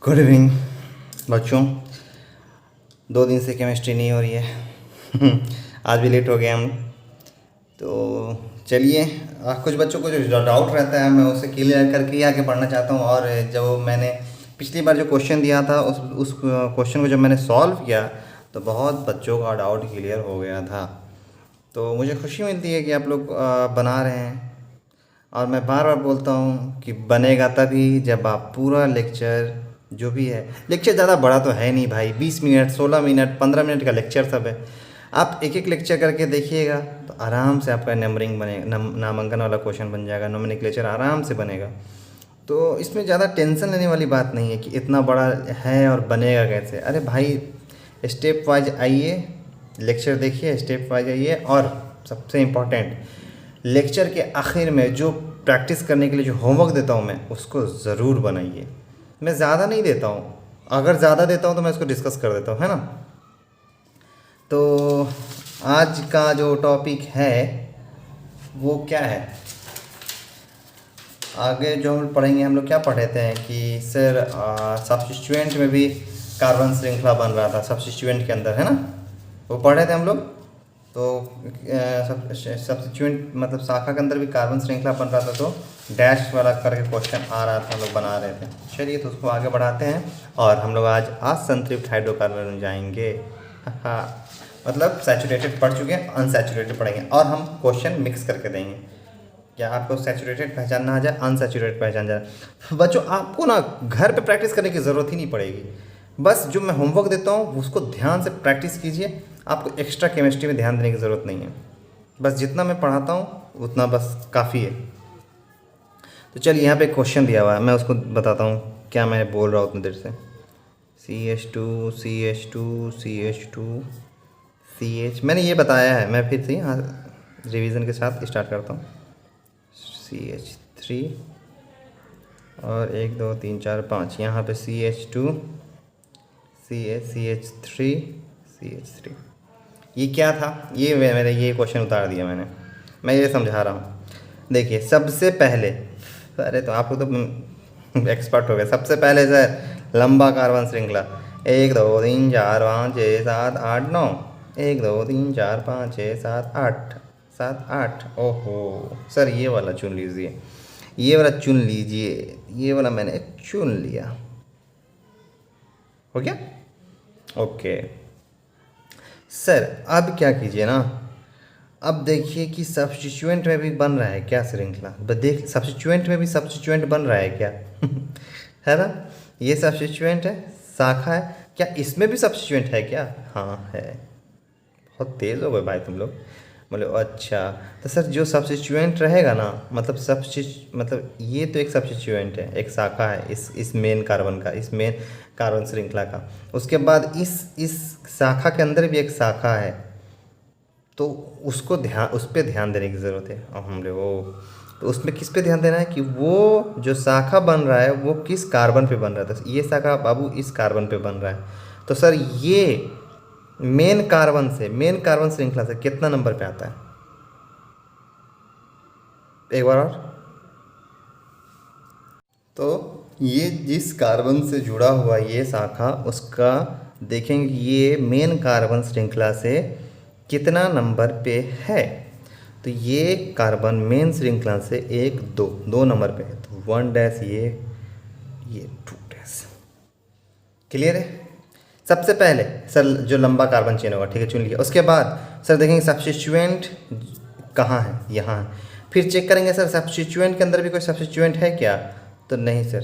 Good evening बच्चों। 2 दिन से केमिस्ट्री नहीं हो रही है। आज भी लेट हो गए हम। तो चलिए, कुछ बच्चों को जो डाउट रहता है मैं उसे क्लियर करके ही आगे पढ़ना चाहता हूँ। और जो मैंने पिछली बार जो क्वेश्चन दिया था उस क्वेश्चन को जब मैंने सॉल्व किया तो बहुत बच्चों का डाउट क्लियर हो गया था। तो मुझे खुशी मिलती है कि आप लोग बना रहे हैं। और मैं बार बार बोलता हूँ कि बनेगा तभी जब आप पूरा लेक्चर, जो भी है लेक्चर ज़्यादा बड़ा तो है नहीं भाई, 20 मिनट 16 मिनट 15 मिनट का लेक्चर सब है। आप एक एक लेक्चर करके देखिएगा तो आराम से आपका नंबरिंग बनेगा, नामांकन वाला क्वेश्चन बन जाएगा, नोमेनक्लेचर आराम से बनेगा। तो इसमें ज़्यादा टेंशन लेने वाली बात नहीं है कि इतना बड़ा है और बनेगा कैसे। अरे भाई, स्टेप वाइज आइए, लेक्चर देखिए, स्टेप वाइज आइए। और सबसे इम्पोर्टेंट, लेक्चर के आखिर में जो प्रैक्टिस करने के लिए जो होमवर्क देता हूँ मैं उसको ज़रूर बनाइए। मैं ज़्यादा नहीं देता हूँ, अगर ज़्यादा देता हूँ तो मैं उसको डिस्कस कर देता हूँ, है ना। तो आज का जो टॉपिक है वो क्या है, आगे जो हम पढ़ेंगे, हम लोग क्या पढ़े थे कि सर सब्स्टिट्यूएंट में भी कार्बन श्रृंखला बन रहा था, सब्स्टिट्यूएंट के अंदर, है ना, वो पढ़े थे हम लोग। तो सब्स्टिट्यूएंट मतलब शाखा के अंदर भी कार्बन श्रृंखला बन रहा था, तो डैश वाला करके क्वेश्चन आ रहा था, हम लोग बना रहे थे। चलिए तो उसको आगे बढ़ाते हैं। और हम लोग आज असंतृप्त हाइड्रोकार्बन में जाएंगे। हाँ, मतलब सैचुरेटेड पढ़ चुके हैं, अनसैचुरेटेड पढ़ेंगे और हम क्वेश्चन मिक्स करके देंगे। क्या आपको सैचुरेटेड पहचानना आ जाए, अनसैचुरेटेड पहचान जाए। बच्चों आपको ना घर पे प्रैक्टिस करने की ज़रूरत ही नहीं पड़ेगी, बस जो मैं होमवर्क देता हूँ उसको ध्यान से प्रैक्टिस कीजिए। आपको एक्स्ट्रा केमिस्ट्री में ध्यान देने की ज़रूरत नहीं है, बस जितना मैं पढ़ाता हूँ उतना बस काफ़ी है। तो चलिए, यहाँ पे क्वेश्चन दिया हुआ है, मैं उसको बताता हूँ क्या मैं बोल रहा हूँ उतनी देर से। CH2 CH2 CH2 CH, मैंने ये बताया है, मैं फिर से यहाँ रिवीजन के साथ स्टार्ट करता हूँ। CH3 और 1 2 3 4 5, यहाँ पे CH2 CH3 CH3। ये क्या था, ये मेरे ये क्वेश्चन उतार दिया मैंने, मैं ये समझा रहा हूँ। देखिए सबसे पहले, अरे तो आप लोग तो एक्सपर्ट हो गए। सबसे पहले सर लंबा कार्बन श्रृंखला 1 2 3 4 5 6 7 8 9, 1 2 3 4 5 6 7 8 7 8। ओहो सर, ये वाला चुन लीजिए, ये वाला चुन लीजिए, ये वाला मैंने चुन लिया, हो गया ओके। सर अब क्या कीजिए ना, अब देखिए कि सब्स्टिट्यूएंट में भी बन रहा है क्या श्रृंखला। देख, सब्स्टिट्यूएंट में भी सब्स्टिट्यूएंट बन रहा है क्या। है ना, ये सब्स्टिट्यूएंट है, शाखा है, क्या इसमें भी सब्स्टिट्यूएंट है क्या। हाँ है। बहुत तेज़ हो गए भाई तुम लोग। बोले अच्छा, तो सर जो सब्स्टिट्यूएंट रहेगा ना, मतलब ये तो एक सब्स्टिट्यूएंट है, एक शाखा है इस मेन कार्बन का, इस मेन कार्बन श्रृंखला का। उसके बाद इस शाखा के अंदर भी एक शाखा है, तो उसको उस पर ध्यान देने की ज़रूरत है। अब हम लोग वो, तो उसमें किस पे ध्यान देना है कि वो जो शाखा बन रहा है वो किस कार्बन पे बन रहा है। तो ये शाखा बाबू इस कार्बन पे बन रहा है, तो सर ये मेन कार्बन श्रृंखला से कितना नंबर पे आता है, एक बार और। तो ये जिस कार्बन से जुड़ा हुआ ये शाखा, उसका देखेंगे ये मेन कार्बन श्रृंखला से कितना नंबर पे है। तो ये कार्बन मेन श्रृंखला से 1 2 2 नंबर पे है, तो 1 डैश, ये 2 डैश। क्लियर है। सबसे पहले सर जो लंबा कार्बन चेन होगा, ठीक है, चुन लिया। उसके बाद सर देखेंगे सब्स्टिट्यूएंट कहाँ है, यहाँ है। फिर चेक करेंगे सर सब्स्टिट्यूएंट के अंदर भी कोई सब्स्टिट्यूएंट है क्या, तो नहीं सर,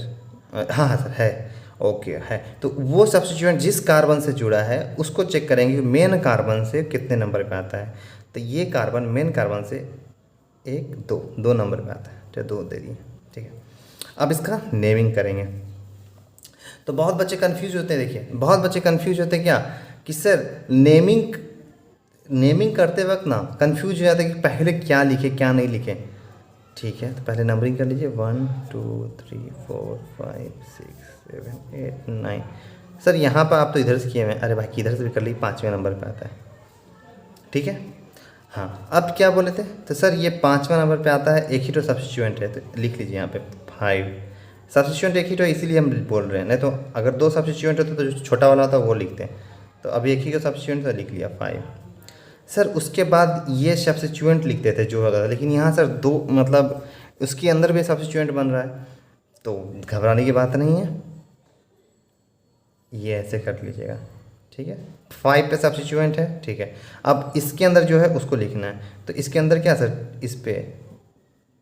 हाँ हाँ सर है, ओके है। तो वो सब्स्टिट्यूएंट जिस कार्बन से जुड़ा है उसको चेक करेंगे कि मेन कार्बन से कितने नंबर पे आता है। तो ये कार्बन मेन कार्बन से 1 2 2 नंबर पे आता है, तो 2 दे दिए, ठीक है। अब इसका नेमिंग करेंगे। तो बहुत बच्चे कंफ्यूज होते हैं, देखिए बहुत बच्चे कंफ्यूज होते हैं क्या कि सर नेमिंग करते वक्त ना कंफ्यूज हो जाते हैं कि पहले क्या लिखे क्या नहीं लिखे। ठीक है, तो पहले नंबरिंग कर लीजिए 1 2 3 4 5 6 7 8 9। सर यहाँ पर आप तो इधर से किए हुए हैं, अरे भाई किधर से भी कर लीजिए, 5वें नंबर पे आता है, ठीक है। हाँ, अब क्या बोले थे, तो सर ये 5वां नंबर पे आता है, एक ही तो सब्स्टिट्यूएंट है, तो लिख लीजिए यहाँ पे 5। सब्स्टिट्यूएंट एक ही तो इसीलिए हम बोल रहे हैं, नहीं तो अगर दो सब्स्टिट्यूएंट होते तो जो छोटा वाला होता वो लिखते हैं। तो अब एक ही का सब्स्टिट्यूएंट तो लिख लिया 5। सर उसके बाद ये सब्स्टिट्यूएंट लिखते थे जो होता था, लेकिन यहाँ सर दो मतलब उसके अंदर भी सब्स्टिट्यूएंट बन रहा है, तो घबराने की बात नहीं है, ये ऐसे कर लीजिएगा, ठीक है। 5 पे सब्स्टिट्यूएंट है, ठीक है। अब इसके अंदर जो है उसको लिखना है, तो इसके अंदर क्या सर, इस पे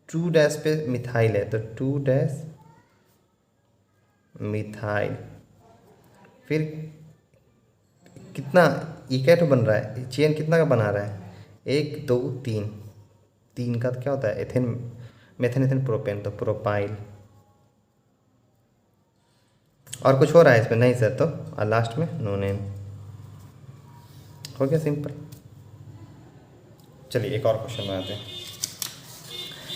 2 डैश पे मिथाइल है, तो 2 डैश मिथाइल, फिर कितना ये क्या तो बन रहा है, चेन कितना का बना रहा है, 1 2 3, 3 का तो क्या होता है एथेन, मेथेन एथेन प्रोपेन, तो प्रोपाइल। और कुछ हो रहा है इसमें नहीं सर, तो लास्ट में नो नेम, हो गया सिंपल। चलिए एक और क्वेश्चन बनाते हैं,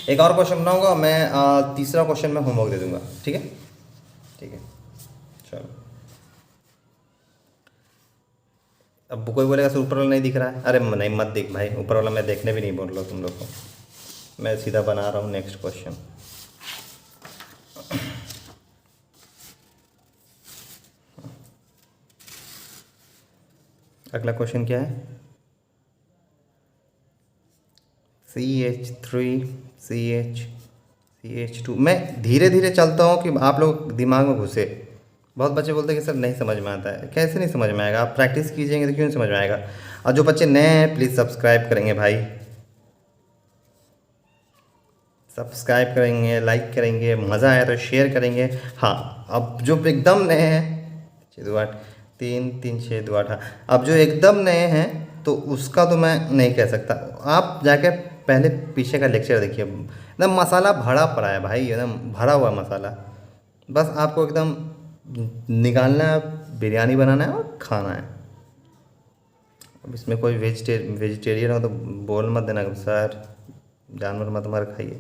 एक और क्वेश्चन बनाऊंगा मैं, तीसरा क्वेश्चन मैं होमवर्क दे दूंगा, ठीक है, ठीक है। चलो अब कोई बोलेगा सर ऊपर वाला नहीं दिख रहा है, अरे नहीं मत दिख भाई, ऊपर वाला मैं देखने भी नहीं बोल रहा हूँ तुम लोग को, मैं सीधा बना रहा हूँ नेक्स्ट क्वेश्चन। अगला क्वेश्चन क्या है, CH3 CH2। मैं धीरे धीरे चलता हूँ कि आप लोग दिमाग में घुसे। बहुत बच्चे बोलते हैं कि सर नहीं समझ में आता है, कैसे नहीं समझ में आएगा, आप प्रैक्टिस कीजिएंगे तो क्यों नहीं समझ में आएगा। और जो बच्चे नए हैं प्लीज़ सब्सक्राइब करेंगे भाई, सब्सक्राइब करेंगे, लाइक करेंगे, मज़ा आया तो शेयर करेंगे। हाँ अब जो एकदम नए हैं, 6 2 8 3 3 6 2 8, हाँ अब जो एकदम नए हैं तो उसका तो मैं नहीं कह सकता, आप जाके पहले पीछे का लेक्चर देखिए, एकदम मसाला भरा पड़ा है भाई, एकदम भरा हुआ मसाला, बस आपको एकदम निकालना है, बिरयानी बनाना है और खाना है। अब इसमें कोई वेजिटेरियन हो तो बोल मत देना सर जानवर मत मार खाइए।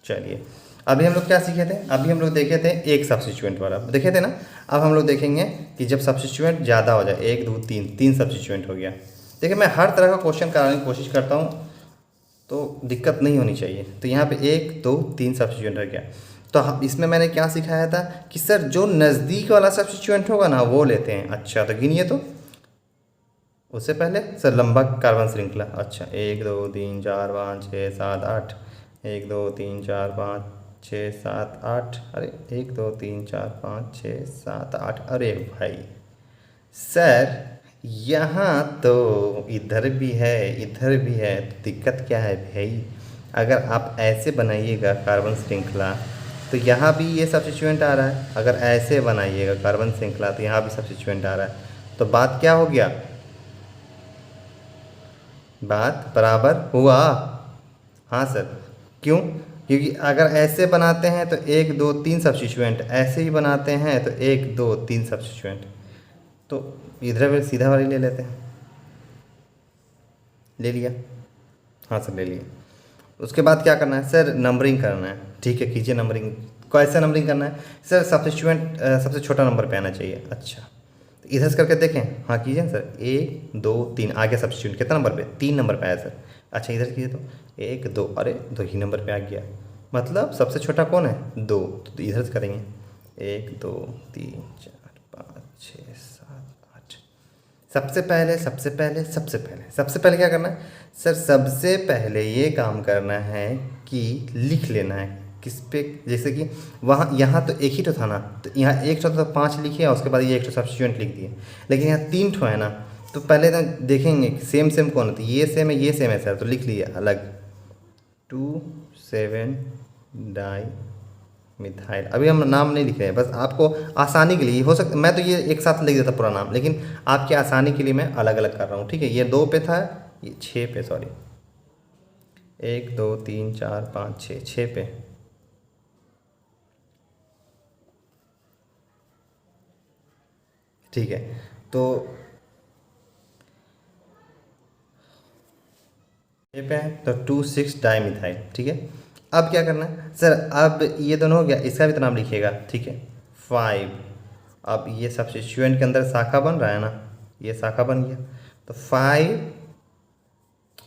चलिए अभी हम लोग क्या सीखे थे, अभी हम लोग देखे थे एक सब्स्टिट्यूएंट वाला देखे थे ना, अब हम लोग देखेंगे कि जब सब्स्टिट्यूएंट ज़्यादा हो जाए, 1 2 3 3 सब्स्टिट्यूएंट हो गया। देखिए मैं हर तरह का क्वेश्चन कराने की कोशिश करता हूँ तो दिक्कत नहीं होनी चाहिए। तो यहाँ पे 1 2 3 सब्स्टिट्यूएंट हो गया, तो इसमें मैंने क्या सिखाया था कि सर जो नज़दीक वाला सब्स्टिट्यूएंट होगा ना वो लेते हैं। अच्छा तो गिनिए, तो उससे पहले सर लंबा कार्बन श्रृंखला, अच्छा 1 2 3 4 5 6 7 8, 1 2 3 4 5 6 7 8, अरे 1 2 3 4 5 6 7 8, अरे भाई सर यहाँ तो इधर भी है इधर भी है, तो दिक्कत क्या है भाई। अगर आप ऐसे बनाइएगा कार्बन श्रृंखला तो यहाँ भी ये सब्स्टिट्यूएंट आ रहा है, अगर ऐसे बनाइएगा कार्बन श्रृंखला तो यहाँ भी सब्स्टिट्यूएंट आ रहा है, तो बात क्या हो गया, बात बराबर हुआ। हाँ सर क्यों, क्योंकि अगर ऐसे बनाते हैं तो 1 2 3 सब्स्टिट्यूएंट, ऐसे ही बनाते हैं तो 1 2 3 सब्स्टिट्यूएंट, तो इधर सीधा वाली ले लेते हैं, ले लिया, हाँ सर ले लिया। उसके बाद क्या करना है सर, नंबरिंग करना है, ठीक है कीजिए नंबरिंग। कैसे नंबरिंग करना है सर, सब्स्टिट्यूएंट सबसे छोटा नंबर पे आना चाहिए। अच्छा तो इधर से करके देखें, हाँ कीजिए सर, 1 2 3 आगे सब्स्टिट्यूएंट कितना नंबर पे, 3 नंबर पे आया सर। अच्छा इधर कीजिए तो 1 2, अरे 2 ही नंबर पे आ गया, मतलब सबसे छोटा कौन है 2, तो इधर से करेंगे 1 2 3 4 5 6 7 8। सबसे पहले सबसे पहले सबसे पहले सबसे पहले क्या करना है सर, सबसे पहले ये काम करना है कि लिख लेना है किस पे, जैसे कि वहाँ यहाँ तो एक ही तो था ना, तो यहाँ एक तो 5 लिखे और उसके बाद ये एक तो सब्स्टिट्यूएंट लिख दिए, लेकिन यहाँ 3 ठो है ना, तो पहले तो देखेंगे सेम सेम कौन है, तो ये सेम है ये सेम है सर, तो लिख लिए अलग 2 7 डाई मिथाइल। अभी हम नाम नहीं लिख रहे हैं, बस आपको आसानी के लिए, हो सकता मैं तो ये एक साथ लिख देता पूरा नाम, लेकिन आपकी आसानी के लिए मैं अलग अलग कर रहा हूँ, ठीक है। ये 2 पे था, ये 6 पे, सॉरी 1 2 3 4 5 6 6 पे, ठीक है। तो 6 पे है तो 2 6 डाई मिथाइल, ठीक है। अब क्या करना है सर, अब ये दोनों हो गया, इसका भी तो नाम लिखिएगा, ठीक है 5। अब ये सब्स्टिट्यूएंट के अंदर शाखा बन रहा है ना, ये शाखा बन गया, तो 5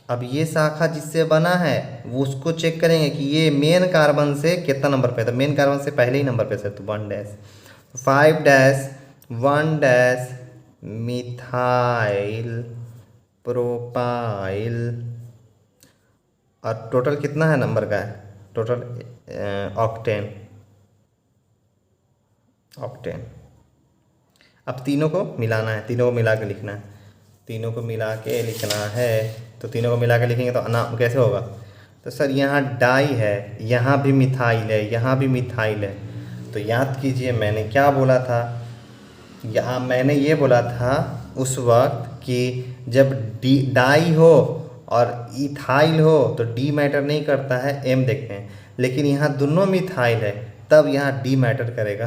अब ये शाखा जिससे बना है वो उसको चेक करेंगे कि ये मेन कार्बन से कितना नंबर पे है, तो मेन कार्बन से पहले ही नंबर पे से, तो 1 dash 5 dash 1 dash methyl propyl. और टोटल कितना है नंबर का है, टोटल ऑक्टेन। ऑक्टेन। अब तीनों को मिलाना है, तीनों को मिला के लिखना है, तीनों को मिला के लिखना है। तो तीनों को मिला के लिखेंगे तो नाम कैसे होगा, तो सर यहाँ डाई है, यहाँ भी मिथाइल है, यहाँ भी मिथाइल है। तो याद कीजिए मैंने क्या बोला था, यहाँ मैंने ये बोला था उस वक्त कि जब डी डाई हो और इथाइल हो तो डी मैटर नहीं करता है, एम देखते हैं। लेकिन यहाँ दोनों मिथाइल है तब यहाँ डी मैटर करेगा।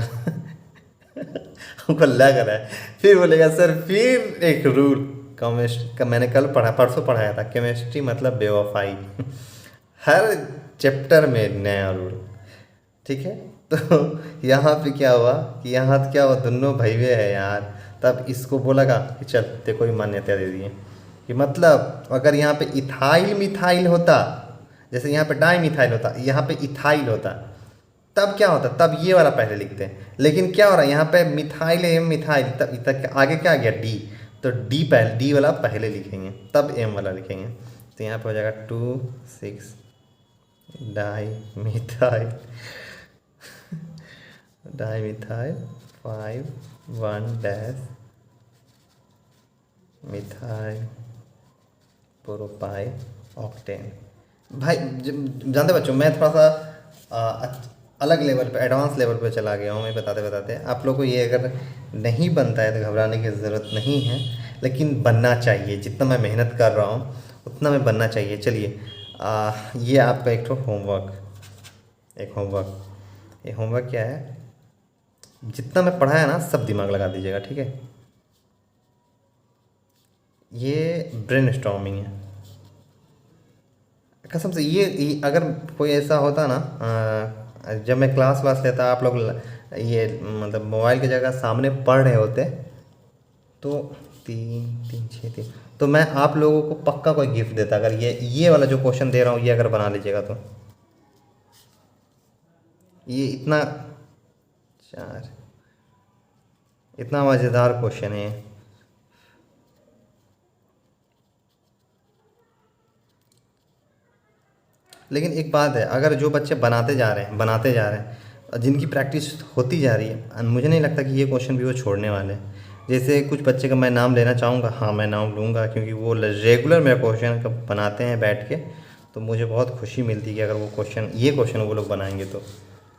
हमको लग रहा है फिर बोलेगा सर फिर एक रूल केमिस्ट्री का मैंने कल पढ़ा, परसों पढ़ाया था, केमिस्ट्री मतलब बेवफाई। हर चैप्टर में नया रूल, ठीक है। तो यहाँ पे क्या हुआ कि यहाँ क्या हुआ, दोनों भैया है यार, तब इसको बोलेगा कि चल तेरे को भी मान्यता दे दिए कि मतलब अगर यहाँ पे इथाइल मिथाइल होता, जैसे यहाँ पे डाई मिथाइल होता, यहाँ पे इथाइल होता, तब क्या होता, तब ये वाला पहले लिखते हैं। लेकिन क्या हो रहा है यहाँ पे मिथाइल एम मिथाइल, तब तक आगे क्या आ गया डी, तो डी पहले, डी वाला पहले लिखेंगे तब एम वाला लिखेंगे। तो यहाँ पे हो जाएगा 2,6 di methyl di methyl 5 1 dash methyl propyl octane. भाई जानते बच्चों मैं थोड़ा सा अलग लेवल पे, एडवांस लेवल पे चला गया हूँ मैं बताते बताते। आप लोग को ये अगर नहीं बनता है तो घबराने की ज़रूरत नहीं है, लेकिन बनना चाहिए। जितना मैं मेहनत कर रहा हूँ उतना मैं बनना चाहिए। चलिए ये आपका एक तो होमवर्क, एक होमवर्क, ये होमवर्क क्या है, जितना मैं पढ़ाया ना सब दिमाग लगा दीजिएगा, ठीक है। ये ब्रेन स्टॉर्मिंग है कसम से। ये अगर कोई ऐसा होता ना, जब मैं क्लास व्लास लेता आप लोग ये मतलब मोबाइल की जगह सामने पढ़ रहे होते, तो 3 3 6 3, तो मैं आप लोगों को पक्का कोई गिफ्ट देता अगर ये वाला जो क्वेश्चन दे रहा हूँ ये अगर बना लीजिएगा तो। ये इतना 4 इतना मज़ेदार क्वेश्चन है। लेकिन एक बात है, अगर जो बच्चे बनाते जा रहे हैं, जिनकी प्रैक्टिस होती जा रही है, मुझे नहीं लगता कि ये क्वेश्चन भी वो छोड़ने वाले हैं। जैसे कुछ बच्चे का मैं नाम लेना चाहूँगा, हाँ मैं नाम लूँगा, क्योंकि वो रेगुलर मेरा क्वेश्चन बनाते हैं बैठ के, तो मुझे बहुत खुशी मिलती है कि अगर वो ये क्वेश्चन वो लोग बनाएंगे। तो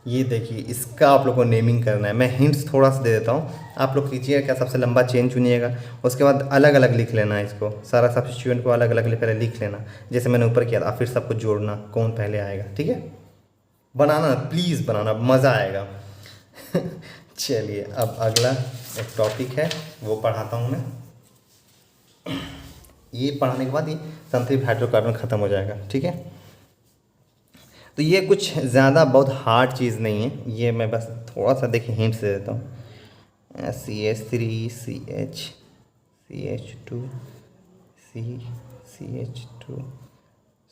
ये देखिए इसका आप लोग को नेमिंग करना है। मैं हिंट्स थोड़ा सा दे देता हूँ, आप लोग कीजिएगा क्या, सबसे लंबा चेन चुनिएगा, उसके बाद अलग अलग लिख लेना है इसको, सारा सब्स्टिट्यूएंट को अलग अलग पहले लिख लेना जैसे मैंने ऊपर किया था, फिर सबको जोड़ना कौन पहले आएगा, ठीक है। बनाना प्लीज़, बनाना मज़ा आएगा। चलिए अब अगला एक टॉपिक है वो पढ़ाता हूँ मैं। ये पढ़ाने के बाद ये संतृप्त हाइड्रोकार्बन ख़त्म हो जाएगा, ठीक है। तो ये कुछ ज़्यादा बहुत हार्ड चीज़ नहीं है, ये मैं बस थोड़ा सा देखिए हिंट्स दे देता हूँ। CH3 CH2 CH2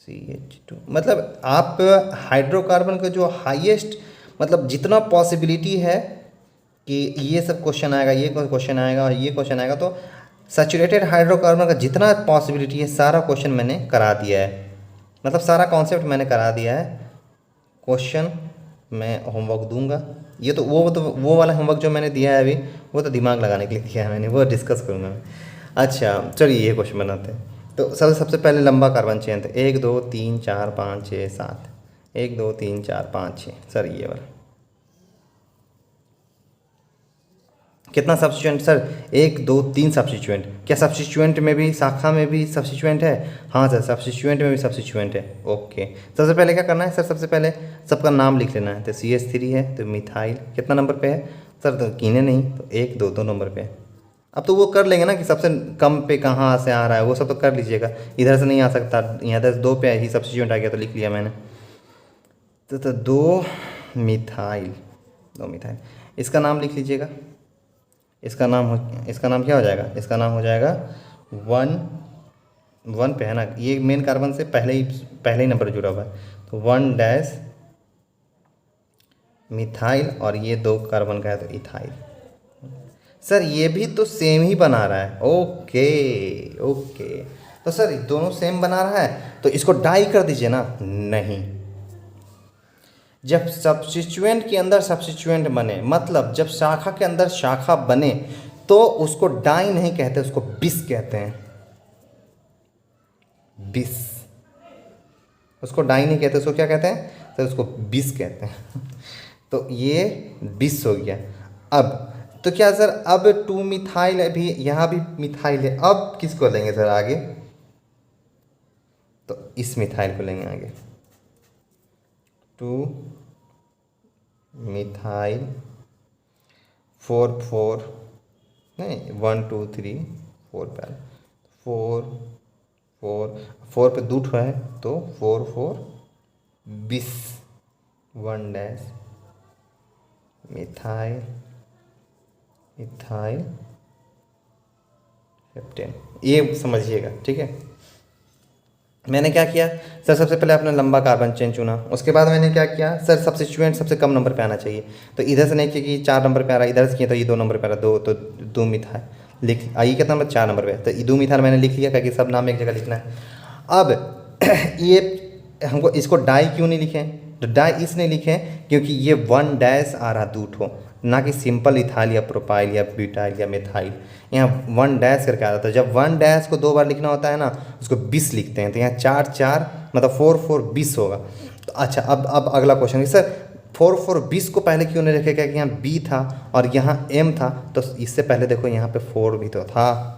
CH2, मतलब आप हाइड्रोकार्बन का जो हाईएस्ट, मतलब जितना पॉसिबिलिटी है कि ये सब क्वेश्चन आएगा, ये क्वेश्चन आएगा और ये क्वेश्चन आएगा, तो सैचुरेटेड हाइड्रोकार्बन का जितना पॉसिबिलिटी है सारा क्वेश्चन मैंने करा दिया है, मतलब सारा कॉन्सेप्ट मैंने करा दिया है। क्वेश्चन मैं होमवर्क दूंगा, ये तो वो वाला होमवर्क जो मैंने दिया है अभी, वो तो दिमाग लगाने के लिए दिया है मैंने, वो डिस्कस करूँगा मैं। अच्छा चलिए ये क्वेश्चन बनाते हैं। तो सबसे पहले लंबा कार्बन चेन था, 1 2 3 4 5 6 7, 1 2 3 4 5 6, सर ये वाला कितना सब्स्टिट्यूएंट सर, 1 2 3 सब्स्टिट्यूएंट। क्या सब्स्टिट्यूएंट में भी, शाखा में भी सब्स्टिट्यूएंट है? हाँ सर सब्स्टिट्यूएंट में भी सब्स्टिट्यूएंट है। ओके सबसे पहले क्या करना है सर, सबसे पहले सबका नाम लिख लेना है। तो CH3 है तो मिथाइल कितना नंबर पे है सर, तो कीने नहीं, तो 1 2 2 नंबर पे है। अब तो वो कर लेंगे ना कि सबसे कम पे कहाँ से आ रहा है, वो सब तो कर लीजिएगा, इधर से नहीं आ सकता, यहाँ 2 पे ही सब्स्टिट्यूएंट आ गया तो लिख लिया मैंने। तो 2 मिथाइल, इसका नाम लिख लीजिएगा। इसका नाम क्या हो जाएगा, इसका नाम हो जाएगा 1 1 पे है ना, ये मेन कार्बन से पहले ही नंबर जुड़ा हुआ है, तो 1 डैश मिथाइल, और ये 2 कार्बन का है तो इथाइल। सर ये भी तो सेम ही बना रहा है, ओके ओके, तो सर दोनों सेम बना रहा है तो इसको डाई कर दीजिए ना। नहीं, जब सब्स्टिट्यूएंट के अंदर सब्स्टिट्यूएंट बने, मतलब जब शाखा के अंदर शाखा बने, तो उसको डाई नहीं कहते, उसको बिस कहते हैं, बिस। उसको डाई नहीं कहते, उसको क्या कहते हैं, तो उसको बिस कहते हैं। तो ये बिस हो गया। अब तो क्या सर, अब 2 मिथाइल, अभी यहाँ भी मिथाइल है, अब किसको लेंगे सर आगे, तो इस मिथाइल को लेंगे आगे, 2 मिथाइल 4 नहीं 1 2 3 4 पर 4 पे 2 है तो 4 20, 1 डैश मिथाइल इथाइल हेप्टेन, ये समझिएगा, ठीक है। मैंने क्या किया सर, सबसे पहले आपने लंबा कार्बन चेन चुना, उसके बाद मैंने क्या किया सर, सब्स्टिट्यूएंट सबसे कम नंबर पे आना चाहिए, तो इधर से नहीं किया कि 4 नंबर पे आ रहा, इधर से किया तो ये 2 नंबर पे आ रहा, 2 तो 2 मिथाइल लिख आइए, कितना नंबर 4 नंबर पे, तो 2 मिथाइल मैंने लिख लिया, क्योंकि सब नाम एक जगह लिखना है। अब ये हमको इसको डाई क्यों नहीं लिखें, तो डाई इसलिए लिखें क्योंकि ये 1 डैश आ रहा 2 ठो, ना कि सिंपल इथाइल या प्रोपाइल या ब्यूटाइल या मिथाइल, यहाँ 1 डैश करके आ रहा था। जब 1 डैश को 2 बार लिखना होता है ना, उसको 20 लिखते हैं, तो यहाँ 4 4 मतलब 4 20 होगा। तो अच्छा, अब अगला क्वेश्चन है सर, 4 20 को पहले क्यों नहीं रखेगा, कि यहाँ बी था और यहाँ एम था, तो इससे पहले देखो यहाँ पे 4 भी तो था।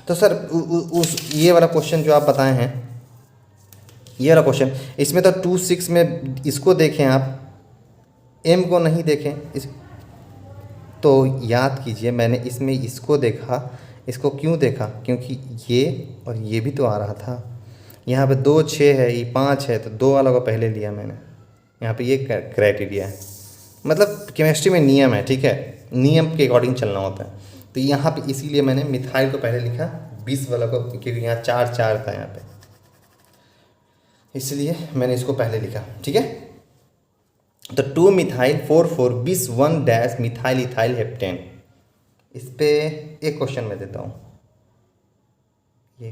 तो सर उस ये वाला क्वेश्चन जो आप बताए हैं, ये वाला क्वेश्चन, इसमें तो 2 6 में इसको देखें आप, एम को नहीं देखें इस, तो याद कीजिए मैंने इसमें इसको देखा, इसको क्यों देखा, क्योंकि ये और ये भी तो आ रहा था, यहाँ पे 2 6 है, ये 5 है, तो 2 वाला को पहले लिया मैंने, यहाँ पे ये क्राइटेरिया है, मतलब केमिस्ट्री में नियम है, ठीक है, नियम के अकॉर्डिंग चलना होता है। तो यहाँ पे इसीलिए मैंने मिथाइल को पहले लिखा, 20 वाला को, क्योंकि यहाँ 4 4 था यहाँ पे, इसलिए मैंने इसको पहले लिखा, ठीक है। तो 2 methyl 4 20 1 dash methyl ethyl heptane. इस पे एक क्वेश्चन मैं देता हूँ, ये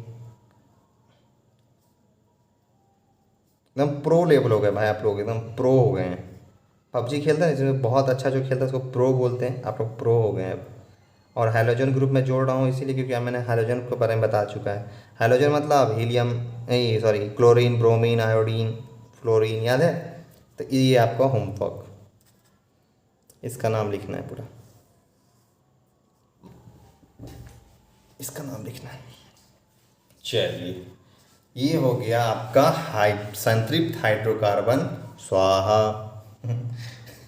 एकदम प्रो लेवल हो गए भाई, आप लोग एकदम प्रो हो गए हैं। पबजी खेलते हैं जिसमें बहुत अच्छा जो खेलता है उसको प्रो बोलते हैं, आप लोग प्रो हो गए हैं अब। और हैलोजन ग्रुप में जोड़ रहा हूँ इसीलिए क्योंकि मैंने हैलोजन के बारे में बता चुका है। हैलोजन मतलब हीलियम, नहीं sorry, chlorine, bromine, iodine, fluorine, याद है, तो ये आपका होमवर्क, इसका नाम लिखना है पूरा, इसका नाम लिखना है। चलिए, ये हो गया आपका संतृप्त हाइड्रोकार्बन स्वाहा।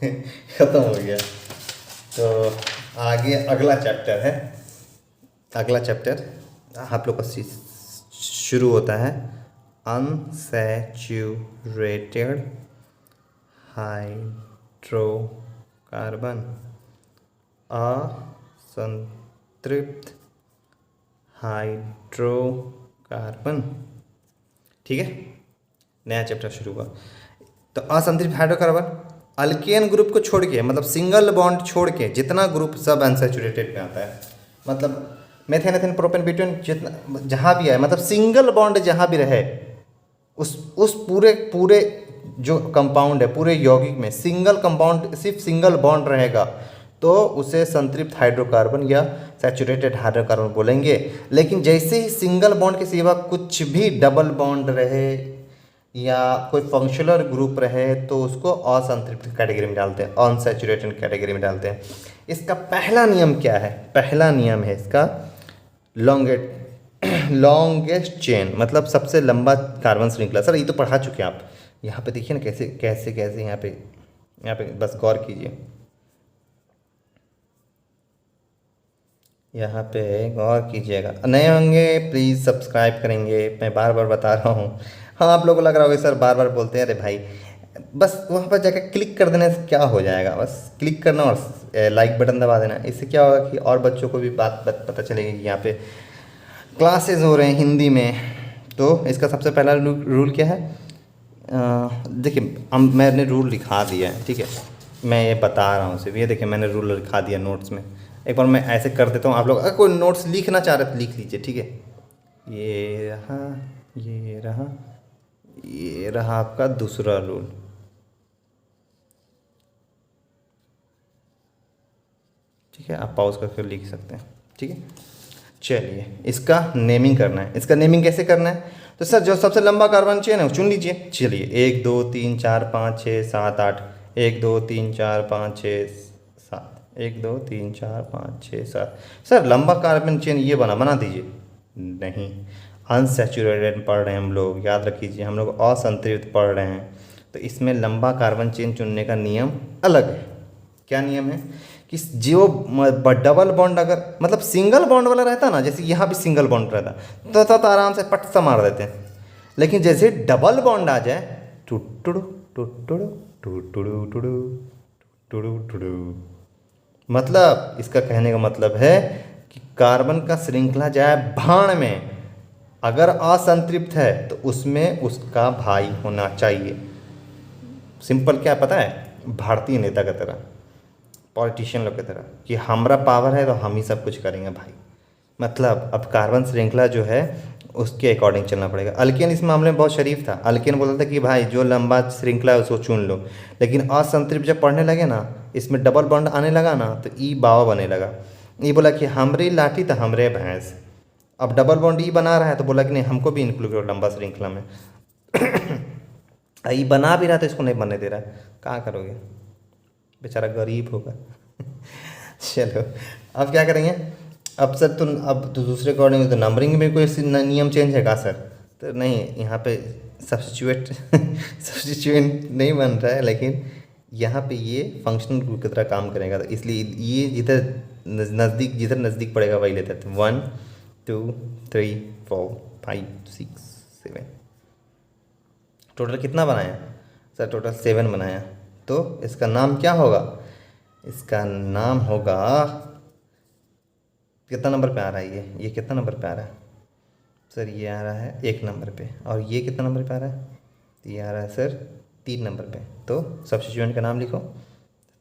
खत्म हो गया। तो आगे अगला चैप्टर है, अगला चैप्टर आप लोग का शुरू होता है अनसैचुरेटेड हाइड्रोकार्बन, असंतृप्त हाइड्रोकार्बन, ठीक है, नया चैप्टर शुरू हुआ। तो असंतृप्त हाइड्रोकार्बन अल्केन ग्रुप को छोड़ के, मतलब सिंगल बॉन्ड छोड़ के जितना ग्रुप सब अनसैचुरेटेड में आता है, मतलब मेथेन एथेन प्रोपेन ब्यूटेन जितना जहाँ भी आए, मतलब सिंगल बॉन्ड जहाँ भी रहे, उस पूरे जो कंपाउंड है, पूरे यौगिक में सिंगल कंपाउंड, सिर्फ सिंगल बॉन्ड रहेगा, तो उसे संतृप्त हाइड्रोकार्बन या सैचुरेटेड हाइड्रोकार्बन बोलेंगे। लेकिन जैसे ही सिंगल बॉन्ड के सिवा कुछ भी डबल बॉन्ड रहे या कोई फंक्शनल ग्रुप रहे, तो उसको असंतृप्त कैटेगरी में डालते हैं, अनसैचुरेटेड कैटेगरी में डालते हैं। इसका पहला नियम क्या है, पहला नियम है इसका लॉन्गेस्ट चेन, मतलब सबसे लंबा कार्बन श्रृंखला। सर ये तो पढ़ा चुके हैं आप, यहाँ पे देखिए ना कैसे कैसे कैसे यहाँ पे बस गौर कीजिए, यहाँ पे गौर कीजिएगा। नए होंगे प्लीज़ सब्सक्राइब करेंगे, मैं बार बार बता रहा हूँ। हाँ, आप लोगों को लग रहा होगा सर बार बार बोलते हैं, अरे भाई बस वहाँ पर जाकर क्लिक कर देने से क्या हो जाएगा, बस क्लिक करना और लाइक बटन दबा देना। इससे क्या होगा कि और बच्चों को भी बात पता चलेगी कि यहाँ पे क्लासेस हो रहे हैं हिंदी में। तो इसका सबसे पहला रूल क्या है, देखिए मैंने रूल लिखा दिया है, ठीक है, मैं ये बता रहा हूँ सिर्फ, ये देखिए मैंने रूल लिखा दिया नोट्स में। एक बार मैं ऐसे कर देता हूँ, आप लोग अगर कोई नोट्स लिखना चाह रहे तो लिख लीजिए, ठीक है। ये रहा, ये रहा, ये रहा आपका दूसरा रूल। ठीक है, आप पॉज करके लिख सकते हैं, ठीक है। चलिए इसका नेमिंग करना है। इसका नेमिंग कैसे करना है, तो सर जो सबसे लंबा कार्बन चेन है वो चुन लीजिए। चलिए 1 2 3 4 5 6 7 8, 1 2 3 4 5 6 7, 1 2 3 4 5 6 7। सर लंबा कार्बन चेन ये बना दीजिए। नहीं, अनसैचुरेटेड पढ़ रहे हैं हम लोग, याद रखिए हम लोग असंतृप्त पढ़ रहे हैं। तो इसमें लंबा कार्बन चेन चुनने का नियम अलग है। क्या नियम है कि जो डबल बॉन्ड अगर मतलब सिंगल बॉन्ड वाला रहता ना, जैसे यहाँ भी सिंगल बॉन्ड रहता तो आराम से पट सा मार देते हैं। लेकिन जैसे डबल बॉन्ड आ जाए, टुटुडु टुटुडु टुटुडु टुडु टुडु टुडु, मतलब इसका कहने का मतलब है कि कार्बन का श्रृंखला जाए भाण में, अगर असंतृप्त है तो उसमें उसका भाई होना चाहिए। सिंपल क्या पता है, भारतीय नेता की तरह, पॉलिटिशियन लोग की तरह कि हमारा पावर है तो हम ही सब कुछ करेंगे भाई। मतलब अब कार्बन श्रृंखला जो है उसके अकॉर्डिंग चलना पड़ेगा। अल्केन इस मामले में बहुत शरीफ था। अल्केन बोलता था कि भाई जो लंबा श्रृंखला है उसको चुन लो। लेकिन असंतृप्त जब पढ़ने लगे ना, इसमें डबल बॉन्ड आने लगा ना, तो ई बावा बने लगा। ये बोला कि हमरे लाठी तो हमरे भैंस। अब डबल बॉन्ड ई बना रहा है तो बोला कि नहीं हमको भी इंक्लूड करो लंबा श्रृंखला में। ई बना भी रहा तो इसको नहीं बनने दे रहा है, कहाँ करोगे, बेचारा गरीब होगा। चलो अब क्या करेंगे, अब सर तो अब तो दूसरे अकॉर्डिंग तो नंबरिंग में कोई नियम चेंज है क्या सर, तो नहीं यहाँ पे सब्स्टिट्यूएंट नहीं बन रहा है, लेकिन यहाँ पे ये फंक्शनल ग्रुप की तरह काम करेगा। तो इसलिए ये जिधर नज़दीक पड़ेगा वही लेते हैं। 1 2 3 4 5 6 7, टोटल कितना बनाया सर, टोटल 7 बनाया। तो इसका नाम क्या होगा, इसका नाम होगा, कितना नंबर पे आ रहा है ये कितना नंबर पे आ रहा है सर, ये आ रहा है 1 नंबर पे। और ये कितना नंबर पे आ रहा है, तो ये आ रहा है सर 3 नंबर पे। तो सब्स्टिट्यूएंट का नाम लिखो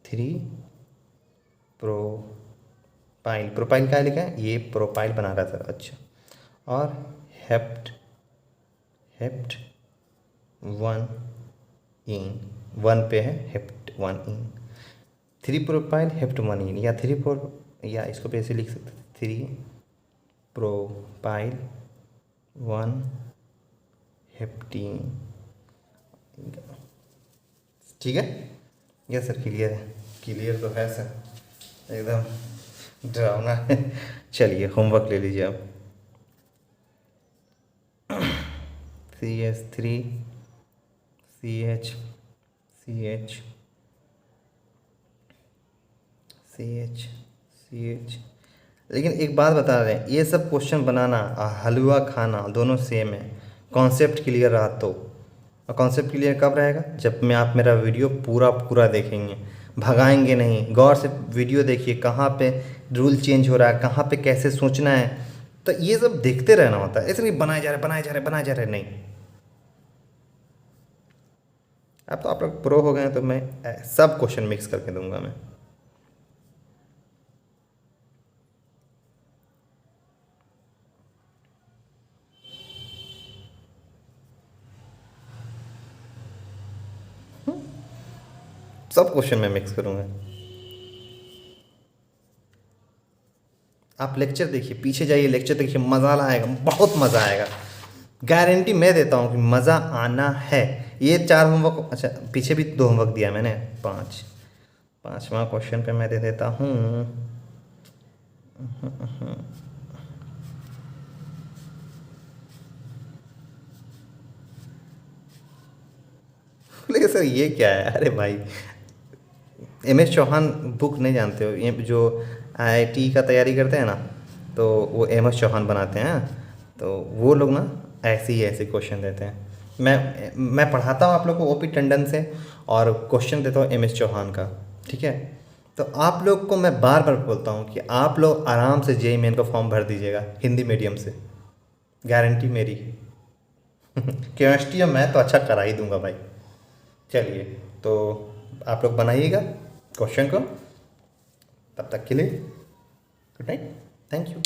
3 प्रोपाइल। प्रोपाइल क्या लिखा है, ये प्रोपाइल बना रहा है सर, अच्छा। और हेप्ट 1 इन, 1 पे है हेप्ट 1 इन। 3 प्रोपाइल हेप्ट 1 इन, या 3 4, या इसको भी ऐसे लिख सकते हैं 3 प्रोपाइल 1 हेप्टीन। ठीक है, यस सर, क्लियर है, क्लियर तो है सर, एकदम डरावना है। चलिए होमवर्क ले लीजिए आप। CH3 CH CH CH CH। लेकिन एक बात बता रहे हैं, ये सब क्वेश्चन बनाना और हलवा खाना दोनों सेम है। कॉन्सेप्ट क्लियर रहा तो, और कॉन्सेप्ट क्लियर कब रहेगा, जब मैं आप मेरा वीडियो पूरा देखेंगे, भगाएंगे नहीं। गौर से वीडियो देखिए, कहाँ पे रूल चेंज हो रहा है, कहाँ पे कैसे सोचना है, तो ये सब देखते रहना होता है। ऐसे नहीं बनाए जा रहे नहीं। अब तो आप लोग प्रो हो गए हैं, तो मैं सब क्वेश्चन मिक्स करके दूंगा मैं। सब क्वेश्चन मैं मिक्स करूंगा। आप लेक्चर देखिए, पीछे जाइए, लेक्चर देखिए, मज़ा आएगा, बहुत मज़ा आएगा, गारंटी मैं देता हूँ कि मज़ा आना है। ये 4 होमवर्क, अच्छा पीछे भी 2 होमवर्क दिया मैंने, 5वां क्वेश्चन पे मैं दे देता हूँ। बोले सर ये क्या है, अरे भाई MS चौहान बुक नहीं जानते हो, ये जो IIT का तैयारी करते हैं ना, तो वो MS चौहान बनाते हैं। तो वो लोग ना ऐसे क्वेश्चन देते हैं। मैं पढ़ाता हूँ आप लोग को ओपी टंडन से, और क्वेश्चन देता हूँ एमएस चौहान का, ठीक है। तो आप लोग को मैं बार बार बोलता हूँ कि आप लोग आराम से जेईई मेन का फॉर्म भर दीजिएगा हिंदी मीडियम से, गारंटी मेरी। केमिस्ट्री और मैथ तो अच्छा करा ही दूंगा भाई। चलिए, तो आप लोग बनाइएगा क्वेश्चन को, तब तक के लिए गुड नाइट, थैंक यू।